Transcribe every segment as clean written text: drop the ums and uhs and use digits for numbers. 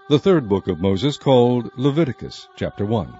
The third book of Moses, called Leviticus, chapter 1.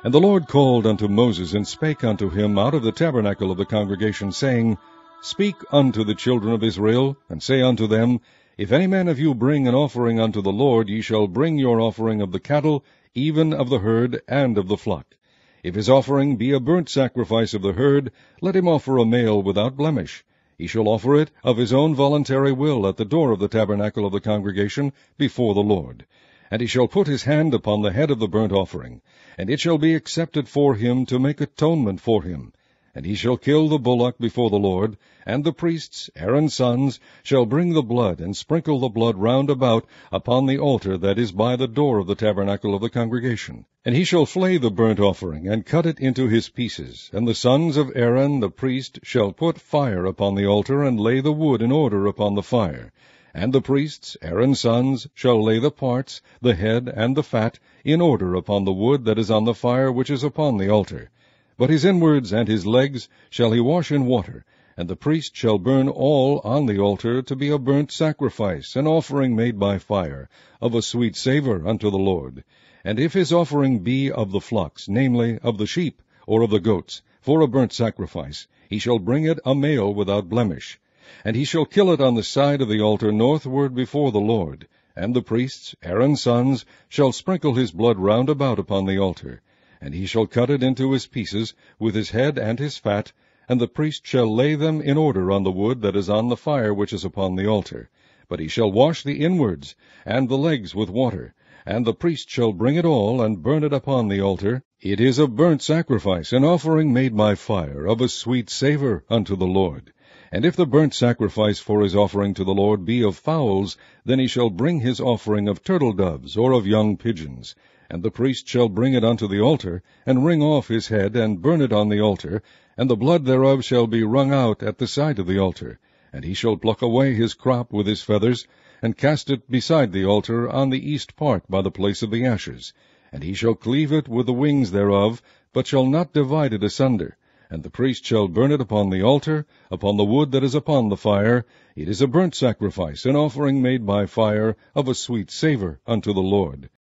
And the Lord called unto Moses, and spake unto him out of the tabernacle of the congregation, saying, Speak unto the children of Israel, and say unto them, If any man of you bring an offering unto the Lord, ye shall bring your offering of the cattle, even of the herd, and of the flock. If his offering be a burnt sacrifice of the herd, let him offer a male without blemish. He shall offer it of his own voluntary will at the door of the tabernacle of the congregation before the Lord. And he shall put his hand upon the head of the burnt offering, and it shall be accepted for him to make atonement for him. And he shall kill the bullock before the Lord, and the priests, Aaron's sons, shall bring the blood, and sprinkle the blood round about upon the altar that is by the door of the tabernacle of the congregation. And he shall flay the burnt offering, and cut it into his pieces. And the sons of Aaron the priest shall put fire upon the altar, and lay the wood in order upon the fire. And the priests, Aaron's sons, shall lay the parts, the head, and the fat, in order upon the wood that is on the fire which is upon the altar. But his inwards and his legs shall he wash in water, and the priest shall burn all on the altar to be a burnt sacrifice, an offering made by fire, of a sweet savour unto the Lord. And if his offering be of the flocks, namely, of the sheep, or of the goats, for a burnt sacrifice, he shall bring it a male without blemish. And he shall kill it on the side of the altar northward before the Lord. And the priests, Aaron's sons, shall sprinkle his blood round about upon the altar. And he shall cut it into his pieces, with his head and his fat, and the priest shall lay them in order on the wood that is on the fire which is upon the altar. But he shall wash the inwards and the legs with water, and the priest shall bring it all, and burn it upon the altar. It is a burnt sacrifice, an offering made by fire, of a sweet savour unto the Lord. And if the burnt sacrifice for his offering to the Lord be of fowls, then he shall bring his offering of turtle-doves, or of young pigeons. And the priest shall bring it unto the altar, and wring off his head, and burn it on the altar, and the blood thereof shall be wrung out at the side of the altar. And he shall pluck away his crop with his feathers, and cast it beside the altar on the east part by the place of the ashes. And he shall cleave it with the wings thereof, but shall not divide it asunder. And the priest shall burn it upon the altar, upon the wood that is upon the fire. It is a burnt sacrifice, an offering made by fire, of a sweet savour unto the Lord.